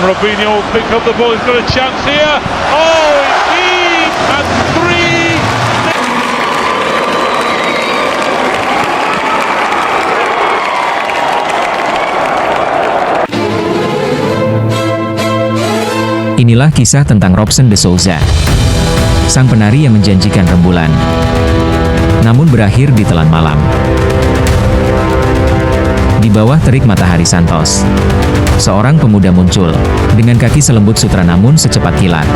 Robinho will pick up the ball. He's got a chance here. Oh, it's deep and 3. Inilah kisah tentang Robson de Souza, sang penari yang menjanjikan rembulan, namun berakhir di telan malam. Di bawah terik matahari Santos, seorang pemuda muncul, dengan kaki selembut sutra namun secepat kilat.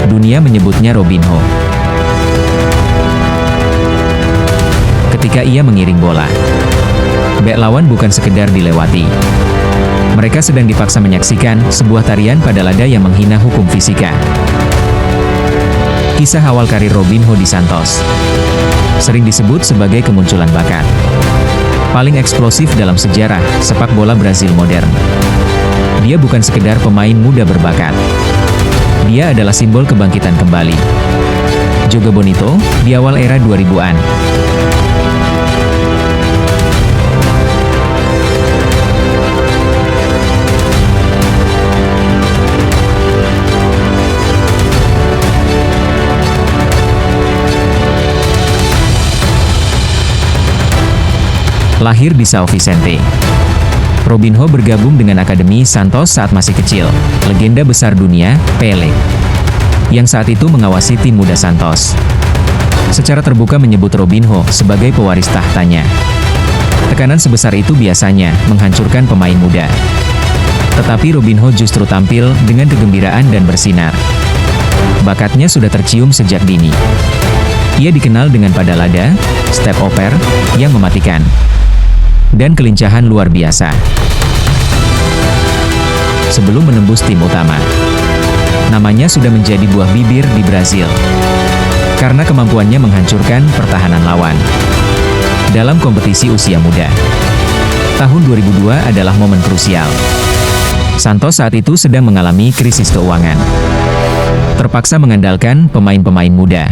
Dunia menyebutnya Robinho. Ketika ia mengiring bola, bek lawan bukan sekedar dilewati. Mereka sedang dipaksa menyaksikan sebuah tarian pada lada yang menghina hukum fisika. Kisah awal karir Robinho di Santos sering disebut sebagai kemunculan bakat paling eksplosif dalam sejarah sepak bola Brazil modern. Dia bukan sekedar pemain muda berbakat. Dia adalah simbol kebangkitan kembali. Joga Bonito, di awal era 2000-an. Lahir di São Vicente, Robinho bergabung dengan Akademi Santos saat masih kecil. Legenda besar dunia, Pelé, yang saat itu mengawasi tim muda Santos, secara terbuka menyebut Robinho sebagai pewaris tahtanya. Tekanan sebesar itu biasanya menghancurkan pemain muda. Tetapi Robinho justru tampil dengan kegembiraan dan bersinar. Bakatnya sudah tercium sejak dini. Ia dikenal dengan pada lada, step over, yang mematikan, dan kelincahan luar biasa. Sebelum menembus tim utama, namanya sudah menjadi buah bibir di Brazil, karena kemampuannya menghancurkan pertahanan lawan dalam kompetisi usia muda. Tahun 2002 adalah momen krusial. Santos saat itu sedang mengalami krisis keuangan. Terpaksa mengandalkan pemain-pemain muda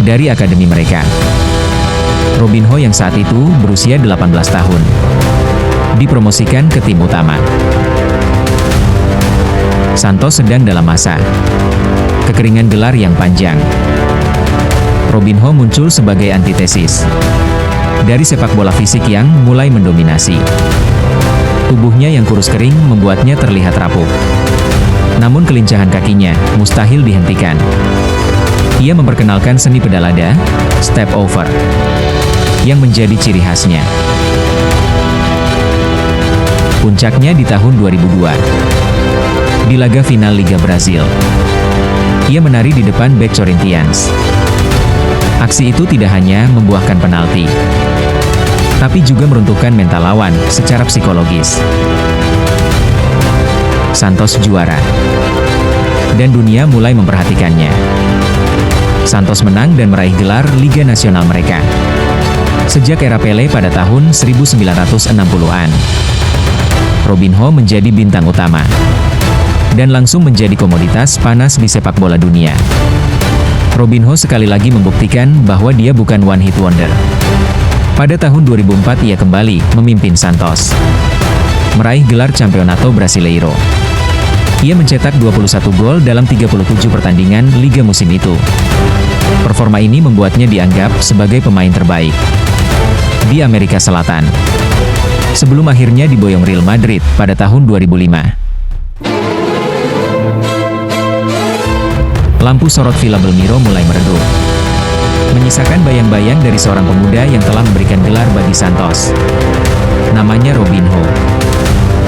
dari akademi mereka. Robinho yang saat itu berusia 18 tahun, dipromosikan ke tim utama. Santos sedang dalam masa kekeringan gelar yang panjang. Robinho muncul sebagai antitesis dari sepak bola fisik yang mulai mendominasi. Tubuhnya yang kurus kering membuatnya terlihat rapuh. Namun kelincahan kakinya mustahil dihentikan. Ia memperkenalkan seni pedalada, step over, yang menjadi ciri khasnya. Puncaknya di tahun 2002, di laga final Liga Brazil. Ia menari di depan bek Corinthians. Aksi itu tidak hanya membuahkan penalti, tapi juga meruntuhkan mental lawan secara psikologis. Santos juara, dan dunia mulai memperhatikannya. Santos menang dan meraih gelar Liga Nasional mereka sejak era Pelé pada tahun 1960-an. Robinho menjadi bintang utama dan langsung menjadi komoditas panas di sepak bola dunia. Robinho sekali lagi membuktikan bahwa dia bukan one hit wonder. Pada tahun 2004 ia kembali memimpin Santos, meraih gelar Campeonato Brasileiro. Ia mencetak 21 gol dalam 37 pertandingan Liga musim itu. Performa ini membuatnya dianggap sebagai pemain terbaik di Amerika Selatan, sebelum akhirnya diboyong Real Madrid pada tahun 2005. Lampu sorot Villa Belmiro mulai meredup, menyisakan bayang-bayang dari seorang pemuda yang telah memberikan gelar bagi Santos. Namanya Robinho.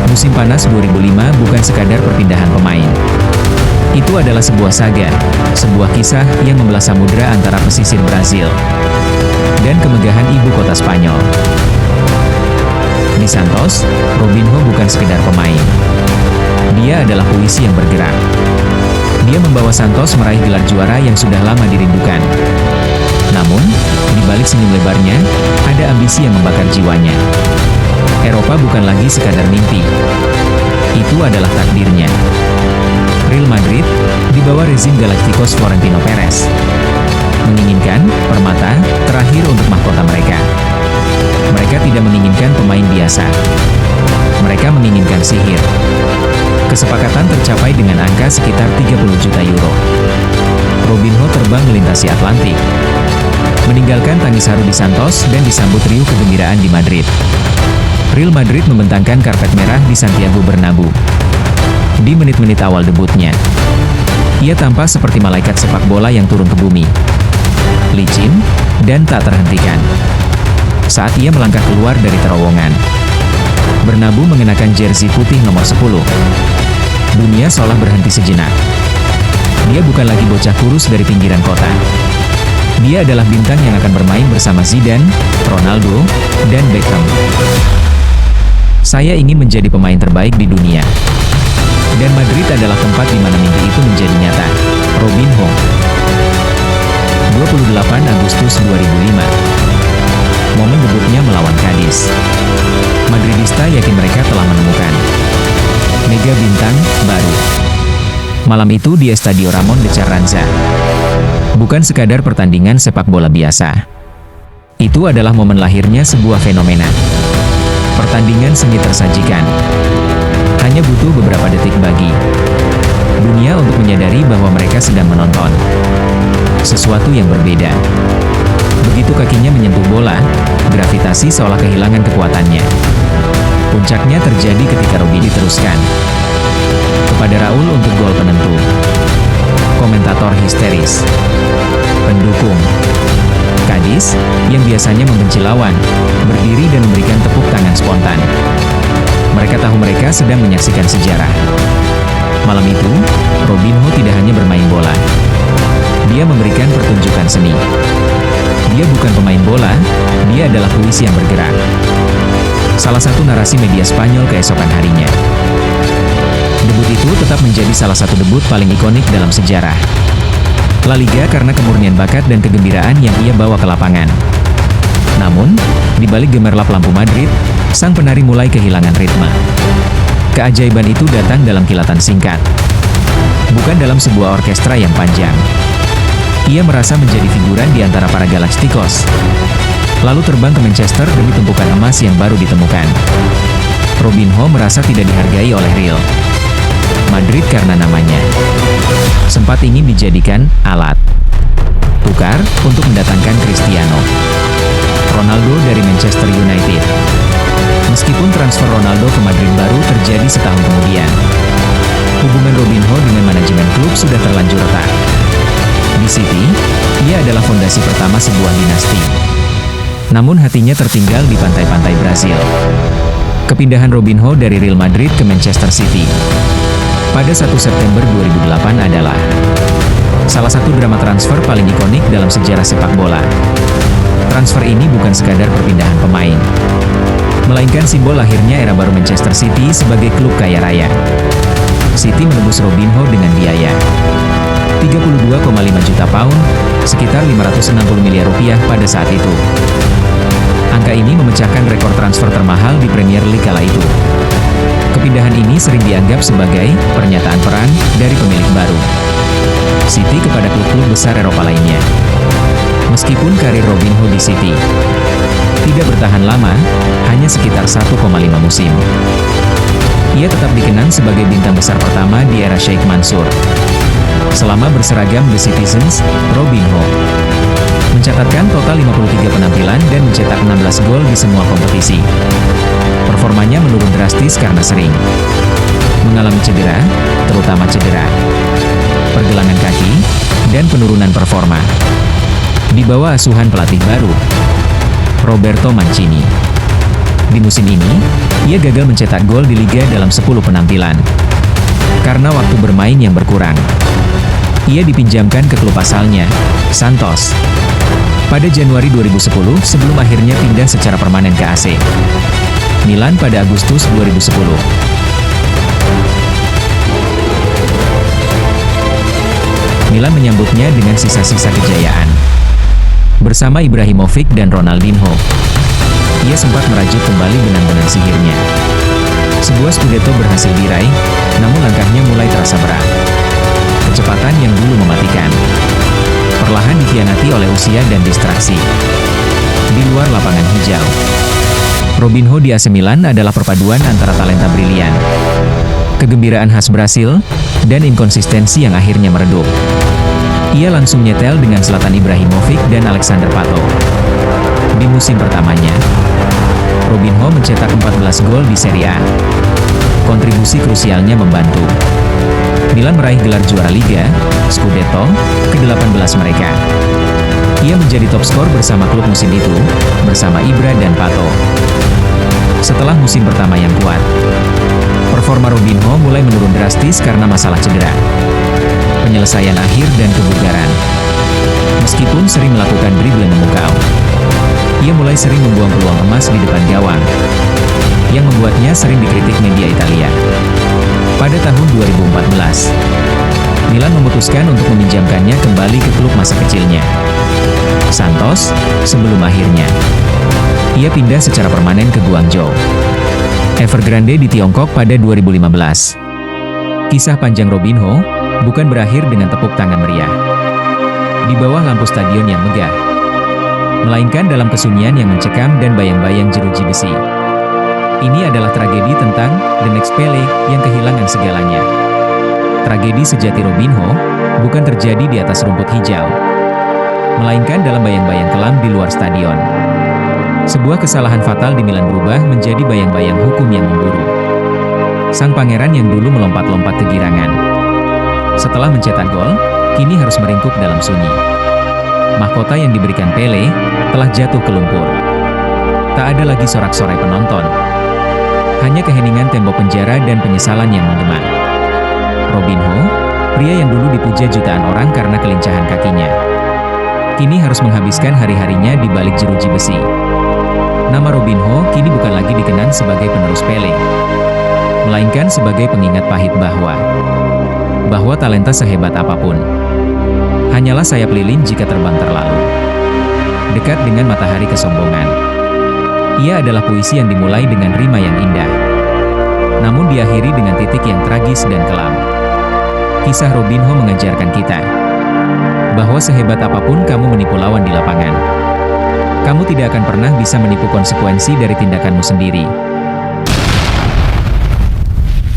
Musim panas 2005 bukan sekadar perpindahan pemain. Itu adalah sebuah saga, sebuah kisah yang membelah samudera antara pesisir Brazil dan kemegahan ibu kota Spanyol. Di Santos, Robinho bukan sekedar pemain. Dia adalah puisi yang bergerak. Dia membawa Santos meraih gelar juara yang sudah lama dirindukan. Namun, di balik senyum lebarnya, ada ambisi yang membakar jiwanya. Eropa bukan lagi sekadar mimpi. Itu adalah takdirnya. Real Madrid, di bawah rezim Galacticos Florentino Perez, menginginkan permata terakhir untuk mahkota mereka. Mereka tidak menginginkan pemain biasa. Mereka menginginkan sihir. Kesepakatan tercapai dengan angka sekitar 30 juta euro. Robinho terbang melintasi Atlantik, meninggalkan tangis haru di Santos dan disambut riuh kegembiraan di Madrid. Real Madrid membentangkan karpet merah di Santiago Bernabeu. Di menit-menit awal debutnya, ia tampak seperti malaikat sepak bola yang turun ke bumi. Licin, dan tak terhentikan. Saat ia melangkah keluar dari terowongan, Bernabeu mengenakan jersey putih nomor 10. Dunia seolah berhenti sejenak. Dia bukan lagi bocah kurus dari pinggiran kota. Dia adalah bintang yang akan bermain bersama Zidane, Ronaldo, dan Beckham. Saya ingin menjadi pemain terbaik di dunia. Dan Madrid adalah tempat di mana mimpi itu menjadi nyata. Robinho. 28 Agustus 2005. Momen debutnya melawan Cadiz. Madridista yakin mereka telah menemukan mega bintang baru. Malam itu di Estadio Ramon de Carranza. Bukan sekadar pertandingan sepak bola biasa. Itu adalah momen lahirnya sebuah fenomena. Pertandingan semi tersajikan. Hanya butuh beberapa detik bagi dunia untuk menyadari bahwa mereka sedang menonton sesuatu yang berbeda. Begitu kakinya menyentuh bola, gravitasi seolah kehilangan kekuatannya. Puncaknya terjadi ketika Robby diteruskan kepada Raul untuk gol penentu. Komentator histeris. Pendukung Cadiz, yang biasanya membenci lawan, berdiri dan memberikan tepuk tangan spontan. Mereka tahu mereka sedang menyaksikan sejarah. Malam itu, Robinho tidak hanya bermain bola. Dia memberikan pertunjukan seni. Dia bukan pemain bola, dia adalah puisi yang bergerak. Salah satu narasi media Spanyol keesokan harinya. Debut itu tetap menjadi salah satu debut paling ikonik dalam sejarah La Liga karena kemurnian bakat dan kegembiraan yang ia bawa ke lapangan. Namun, di balik gemerlap lampu Madrid, sang penari mulai kehilangan ritme. Keajaiban itu datang dalam kilatan singkat. Bukan dalam sebuah orkestra yang panjang. Ia merasa menjadi figuran di antara para Galacticos. Lalu terbang ke Manchester demi tumpukan emas yang baru ditemukan. Robinho merasa tidak dihargai oleh Real Madrid karena namanya sempat ingin dijadikan alat tukar untuk mendatangkan Cristiano Ronaldo dari Manchester United. Meskipun transfer Ronaldo ke Madrid baru terjadi setahun kemudian, hubungan Robinho dengan manajemen klub sudah terlanjur retak. Di City, ia adalah fondasi pertama sebuah dinasti. Namun hatinya tertinggal di pantai-pantai Brasil. Kepindahan Robinho dari Real Madrid ke Manchester City pada 1 September 2008 adalah salah satu drama transfer paling ikonik dalam sejarah sepak bola. Transfer ini bukan sekadar perpindahan pemain, melainkan simbol lahirnya era baru Manchester City sebagai klub kaya raya. City menembus Robinho dengan biaya 32,5 juta pound, sekitar 560 miliar rupiah pada saat itu. Angka ini memecahkan rekor transfer termahal di Premier League kala itu. Kepindahan ini sering dianggap sebagai pernyataan peran dari pemilik baru City kepada klub-klub besar Eropa lainnya. Meskipun karir Robinho di City tidak bertahan lama, hanya sekitar 1,5 musim, ia tetap dikenang sebagai bintang besar pertama di era Sheikh Mansour. Selama berseragam The Citizens, Robinho mencatatkan total 53 penampilan dan mencetak 16 gol di semua kompetisi. Performanya menurun drastis karena sering mengalami cedera, terutama cedera pergelangan kaki, dan penurunan performa. Di bawah asuhan pelatih baru, Roberto Mancini. Di musim ini, ia gagal mencetak gol di Liga dalam 10 penampilan. Karena waktu bermain yang berkurang, ia dipinjamkan ke klub asalnya, Santos, pada Januari 2010 sebelum akhirnya pindah secara permanen ke AC Milan pada Agustus 2010. Milan menyambutnya dengan sisa-sisa kejayaan. Bersama Ibrahimovic dan Ronaldinho, ia sempat merajut kembali benang-benang sihirnya. Sebuah Scudetto berhasil diraih, namun langkahnya mulai terasa berat. Kecepatan yang dulu mematikan perlahan dikhianati oleh usia dan distraksi. Di luar lapangan hijau, Robinho di AC Milan adalah perpaduan antara talenta brilian, kegembiraan khas Brasil, dan inkonsistensi yang akhirnya meredup. Ia langsung nyetel dengan Zlatan Ibrahimovic dan Alexander Pato. Di musim pertamanya, Robinho mencetak 14 gol di Serie A. Kontribusi krusialnya membantu Milan meraih gelar juara Liga, Scudetto, ke-18 mereka. Ia menjadi top skor bersama klub musim itu, bersama Ibra dan Pato. Setelah musim pertama yang kuat, performa Robinho mulai menurun drastis karena masalah cedera, penyelesaian akhir dan kebugaran. Meskipun sering melakukan dribble memukau, ia mulai sering membuang peluang emas di depan gawang, yang membuatnya sering dikritik media Italia. Pada tahun 2014, Milan memutuskan untuk meminjamkannya kembali ke klub masa kecilnya, Santos, sebelum akhirnya ia pindah secara permanen ke Guangzhou Evergrande di Tiongkok pada 2015. Kisah panjang Robinho bukan berakhir dengan tepuk tangan meriah di bawah lampu stadion yang megah, melainkan dalam kesunyian yang mencekam dan bayang-bayang jeruji besi. Ini adalah tragedi tentang The Next Pele yang kehilangan segalanya. Tragedi sejati Robinho bukan terjadi di atas rumput hijau, melainkan dalam bayang-bayang kelam di luar stadion. Sebuah kesalahan fatal di Milan berubah menjadi bayang-bayang hukum yang memburu. Sang pangeran yang dulu melompat-lompat kegirangan, setelah mencetak gol, kini harus meringkuk dalam sunyi. Mahkota yang diberikan Pele telah jatuh ke lumpur. Tak ada lagi sorak-sorai penonton, hanya keheningan tembok penjara dan penyesalan yang menggema. Robinho, pria yang dulu dipuja jutaan orang karena kelincahan kakinya, kini harus menghabiskan hari-harinya di balik jeruji besi. Nama Robinho kini bukan lagi dikenang sebagai penerus Pele, melainkan sebagai pengingat pahit bahwa talenta sehebat apapun hanyalah sayap lilin jika terbang terlalu dekat dengan matahari kesombongan. Ia adalah puisi yang dimulai dengan rima yang indah, namun diakhiri dengan titik yang tragis dan kelam. Kisah Robinho mengajarkan kita bahwa sehebat apapun kamu menipu lawan di lapangan, kamu tidak akan pernah bisa menipu konsekuensi dari tindakanmu sendiri.